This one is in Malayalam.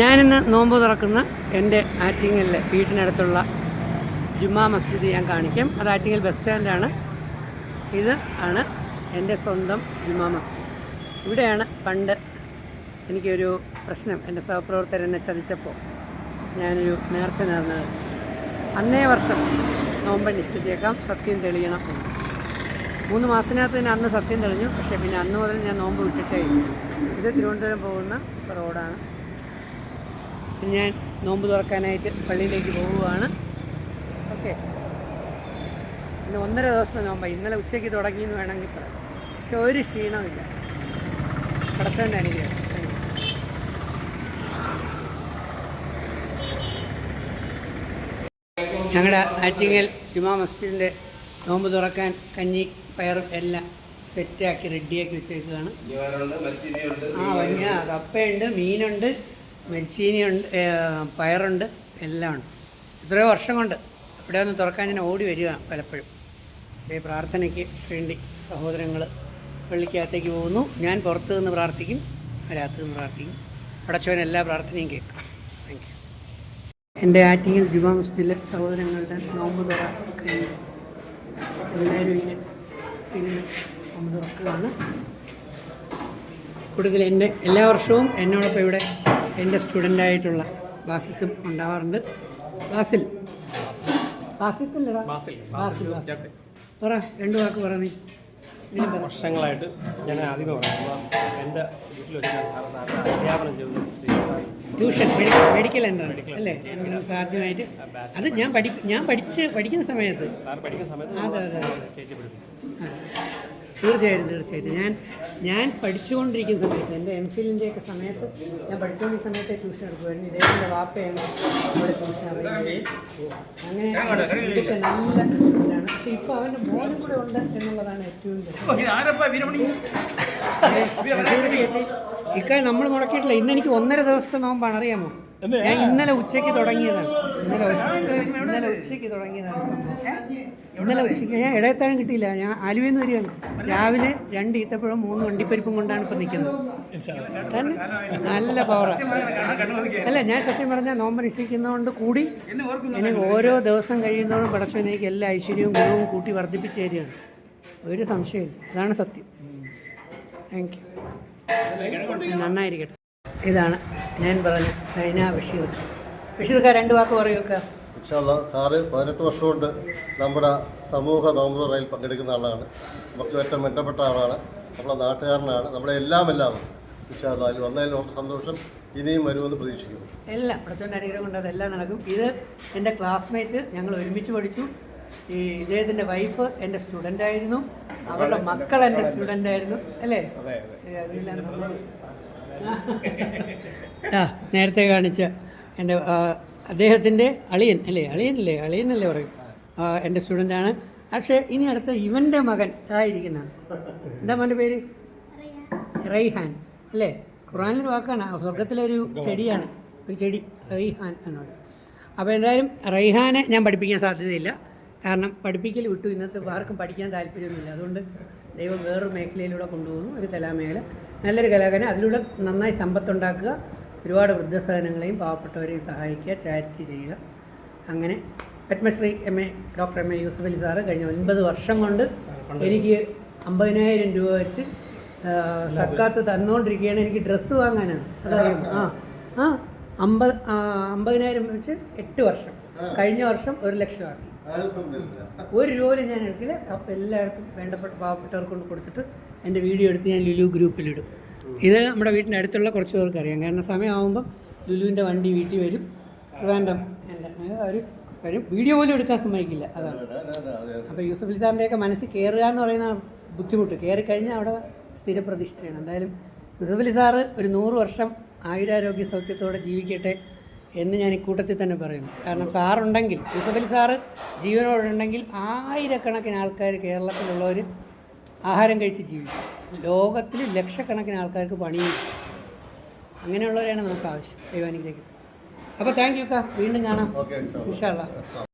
ഞാനിന്ന് നോമ്പ് തുറക്കുന്ന എൻ്റെ ആറ്റിങ്ങലിലെ വീട്ടിനടുത്തുള്ള ജുമാ മസ്ജിദ് ഞാൻ കാണിക്കാം. അത് ആറ്റിങ്ങൽ ബസ് സ്റ്റാൻഡാണ്. ഇത് ആണ് എൻ്റെ സ്വന്തം ജുമാ മസ്ജിദ്. ഇവിടെയാണ് പണ്ട് എനിക്കൊരു പ്രശ്നം, എൻ്റെ സഹപ്രവർത്തകർ എന്നെ ചതിച്ചപ്പോൾ ഞാനൊരു നേർച്ച നേർന്നത്. അന്നേ വർഷം നോമ്പ് അനുഷ്ഠിച്ചേക്കാം, സത്യം തെളിയണം എന്ന്. 3 മാസത്തിനകത്ത് തന്നെ അന്ന് സത്യം തെളിഞ്ഞു. പക്ഷേ പിന്നെ അന്ന് മുതൽ ഞാൻ നോമ്പ് വിട്ടിട്ടേ ഇല്ല. ഇത് തിരുവനന്തപുരം പോകുന്ന റോഡാണ്. ഞാൻ നോമ്പ് തുറക്കാനായിട്ട് പള്ളിയിലേക്ക് പോവുകയാണ്. ഓക്കെ, പിന്നെ 1.5 ദിവസത്തെ നോമ്പ്. ഇന്നലെ ഉച്ചയ്ക്ക് തുടങ്ങിയെന്ന് വേണമെങ്കിൽ പറയാം. പക്ഷെ ഒരു ക്ഷീണമില്ല. കടത്തേണ്ട അനുഗ്രഹം. ഞങ്ങളുടെ ആറ്റിങ്ങൽ ജുമാ മസ്ജിദിൻ്റെ നോമ്പ് തുറക്കാൻ കഞ്ഞി പയറും എല്ലാം സെറ്റാക്കി റെഡിയാക്കി വെച്ചേക്കുകയാണ്. കപ്പയുണ്ട്, മീനുണ്ട്, മെരിച്ചീനിയുണ്ട്, പയറുണ്ട്, എല്ലാം ഉണ്ട്. ഇത്രയോ വർഷം കൊണ്ട് ഇവിടെ ഒന്ന് തുറക്കാൻ ഞാൻ ഓടി വരിക പലപ്പോഴും. ഈ പ്രാർത്ഥനയ്ക്ക് വേണ്ടി സഹോദരങ്ങൾ പള്ളിക്കകത്തേക്ക് പോകുന്നു. ഞാൻ പുറത്ത് നിന്ന് പ്രാർത്ഥിക്കും, അകത്ത് നിന്ന് പ്രാർത്ഥിക്കും. പടച്ചവൻ എല്ലാ പ്രാർത്ഥനയും കേൾക്കും. Thank you. എൻ്റെ ആറ്റിങ്ങൽ ജുമാ മസ്ജിദിലെ സഹോദരങ്ങളുടെ നോമ്പ് തുറ കഴിഞ്ഞു. എല്ലാവരും ഇങ്ങനെ ഇരുന്ന് നോമ്പ് തുറക്കുകയാണ്. കൂടുതൽ എൻ്റെ എല്ലാ വർഷവും എന്നോടൊപ്പം ഇവിടെ എൻ്റെ സ്റ്റുഡൻ്റായിട്ടുള്ള ബാസിത്തും ഉണ്ടാവാറുണ്ട്. ബാസിൽ പറ, 2 വാക്ക് പറ. നീ വർഷങ്ങളായിട്ട് ഞാൻ ആദ്യമേ പറയാം, എൻ്റെ വീട്ടിൽ വെച്ചാണ് അധ്യാപനം ചെയ്തു. ട്യൂഷൻ മെഡിക്കൽ എൻട്രൻസ് അല്ലേ സാധ്യമായിട്ട്. അത് ഞാൻ പഠിക്കുന്ന സമയത്ത്. അതെ അതെ ചേച്ചി പഠിപ്പിച്ചു. തീർച്ചയായിട്ടും ഞാൻ പഠിച്ചുകൊണ്ടിരിക്കുന്ന സമയത്ത്, എൻ്റെ MPhilൻ്റെയൊക്കെ സമയത്ത് ഞാൻ പഠിച്ചുകൊണ്ടിരിക്കുന്ന സമയത്ത് ട്യൂഷൻ എടുക്കുമായിരുന്നു. ഇദ്ദേഹത്തിൻ്റെ വാപ്പയാണ് അവിടെ ട്യൂഷൻ അറിയുന്നത്. അങ്ങനെ ഇതൊക്കെ നല്ല സ്റ്റുഡൻ്റാണ്. പക്ഷേ ഇപ്പോൾ അവൻ്റെ മോനും കൂടെ ഉണ്ട് എന്നുള്ളതാണ് ഏറ്റവും ഇക്കാര്യം നമ്മൾ മുടക്കിയിട്ടില്ല. ഇന്ന് എനിക്ക് 1.5 ദിവസത്തെ നോമ്പാണ്, അറിയാമോ? ഞാൻ ഇന്നലെ ഉച്ചയ്ക്ക് തുടങ്ങിയതാണ്. ഇന്നലെ ഉച്ചയ്ക്ക് ഞാൻ ഇടയത്താഴം കിട്ടിയില്ല. ഞാൻ ആലുവയിൽ നിന്ന് വരികയാണ്. രാവിലെ 2 ഈത്തപ്പഴം 3 വണ്ടിപ്പരിപ്പും കൊണ്ടാണ് ഇപ്പം നിൽക്കുന്നത്. നല്ല പവറാണ്. അല്ല, ഞാൻ സത്യം പറഞ്ഞാൽ നോമ്പ് അനുഷ്ഠിക്കുന്നതുകൊണ്ട് കൂടി എനിക്ക് ഓരോ ദിവസം കഴിയുന്നതോടും പടച്ചവനേക്ക് എല്ലാ ഐശ്വര്യവും ഗുണവും കൂട്ടി വർദ്ധിപ്പിച്ച് തരികയാണ്. ഒരു സംശയമില്ല, അതാണ് സത്യം. Thank you. നന്നായിരിക്കട്ടെ. ഇതാണ് ഞാൻ പറഞ്ഞ സൈന ബഷീർ. ബഷീർക്കാർ 2 വാക്ക് പറയുക. സാറ് 18 വർഷം കൊണ്ട് നമ്മുടെ സമൂഹ നോമ്പ് തുറയിൽ പങ്കെടുക്കുന്ന ആളാണ്. നമുക്ക് ഏറ്റവും ബന്ധപ്പെട്ട ആളാണ്. നമ്മുടെ നാട്ടുകാരനാണ്. നമ്മുടെ എല്ലാം അതിൽ വന്നതിൽ നമുക്ക് സന്തോഷം. ഇനിയും വരുമെന്ന് പ്രതീക്ഷിക്കുന്നു. എല്ലാം പ്രച്ചോൻ്റെ അനുഗ്രഹം കൊണ്ട് അതെല്ലാം നടക്കും. ഇത് എൻ്റെ ക്ലാസ്മേറ്റ്, ഞങ്ങൾ ഒരുമിച്ച് പഠിച്ചു. ഇദ്ദേഹത്തിൻ്റെ വൈഫ് എൻ്റെ സ്റ്റുഡൻ്റായിരുന്നു. അവരുടെ മക്കൾ എൻ്റെ സ്റ്റുഡൻ്റായിരുന്നു. അല്ലേ? നേരത്തെ കാണിച്ച എൻ്റെ അദ്ദേഹത്തിൻ്റെ അളിയനല്ലേ പറയും, എൻ്റെ സ്റ്റുഡൻ്റാണ്. പക്ഷേ ഇനി അടുത്ത ഇവൻ്റെ മകൻ ആയിരിക്കുന്നതാണ്. എന്താ മോൻ്റെ പേര്? റൈഹാൻ അല്ലേ? ഖുറാനിലൊരു വാക്കാണ്, സ്വർഗത്തിലൊരു ചെടിയാണ്, ഒരു ചെടി റൈഹാൻ എന്ന് പറയും. അപ്പോൾ എന്തായാലും റൈഹാനെ ഞാൻ പഠിപ്പിക്കാൻ സാധ്യതയില്ല. കാരണം പഠിപ്പിക്കൽ വിട്ടു. ഇന്നത്തെ ആർക്കും പഠിക്കാൻ താല്പര്യമൊന്നുമില്ല. അതുകൊണ്ട് ദൈവം വേറൊരു മേഖലയിലൂടെ കൊണ്ടുപോകുന്നു, ഒരു കലാമേഖല. നല്ലൊരു കലാകാരൻ. അതിലൂടെ നന്നായി സമ്പത്തുണ്ടാക്കുക, ഒരുപാട് വൃദ്ധസദനങ്ങളെയും പാവപ്പെട്ടവരെയും സഹായിക്കുക, ചാരിറ്റി ചെയ്യുക. അങ്ങനെ Padmashri doctor M A Yusuf Ali sir കഴിഞ്ഞ 9 വർഷം കൊണ്ട് എനിക്ക് 50,000 രൂപ വെച്ച് സക്കാത്ത് തന്നുകൊണ്ടിരിക്കുകയാണ്. എനിക്ക് ഡ്രസ്സ് വാങ്ങാനാണ്. അതറിയാമോ? 50,000 വെച്ച് 8 വർഷം. കഴിഞ്ഞ വർഷം 1 ലക്ഷം ആക്കി. 1 രൂപ ഞാൻ എടുക്കില്ല. അപ്പോൾ എല്ലാവർക്കും വേണ്ടപ്പെട്ട പാവപ്പെട്ടവർക്ക് കൊണ്ട് കൊടുത്തിട്ട് എൻ്റെ വീഡിയോ എടുത്ത് ഞാൻ ലുലു ഗ്രൂപ്പിലിടും. ഇത് നമ്മുടെ വീട്ടിൻ്റെ അടുത്തുള്ള കുറച്ച് പേർക്ക് അറിയാം. കാരണം സമയമാകുമ്പം ലുലുവിൻ്റെ വണ്ടി വീട്ടിൽ വരും. ട്രിവാൻഡ്രം അവർ വരും. വീഡിയോ പോലും എടുക്കാൻ സമ്മതിക്കില്ല. അതാണ്. അപ്പോൾ യൂസഫ് അലി സാറിൻ്റെയൊക്കെ മനസ്സിൽ കയറുക എന്ന് പറയുന്ന ബുദ്ധിമുട്ട്. കയറിക്കഴിഞ്ഞാൽ അവിടെ സ്ഥിരപ്രതിഷ്ഠയാണ്. എന്തായാലും യൂസഫ് അലി സാറ് ഒരു 100 വർഷം ആയുരാരോഗ്യ സൗഖ്യത്തോടെ ജീവിക്കട്ടെ എന്ന് ഞാൻ ഇക്കൂട്ടത്തിൽ തന്നെ പറയുന്നു. കാരണം സാറുണ്ടെങ്കിൽ, യൂസഫ് അലി സാറ് ജീവനോടുണ്ടെങ്കിൽ ആയിരക്കണക്കിന് ആൾക്കാർ കേരളത്തിലുള്ളവർ ആഹാരം കഴിച്ച് ജീവിക്കും. ലോകത്തിൽ ലക്ഷക്കണക്കിന് ആൾക്കാർക്ക് പണിയും. അങ്ങനെയുള്ളവരെയാണ് നമുക്ക് ആവശ്യം. ദൈവാനുഗ്രഹിക്കട്ടെ. അപ്പോൾ താങ്ക് യു. വീണ്ടും കാണാം ഇൻഷാ അല്ലാഹ്.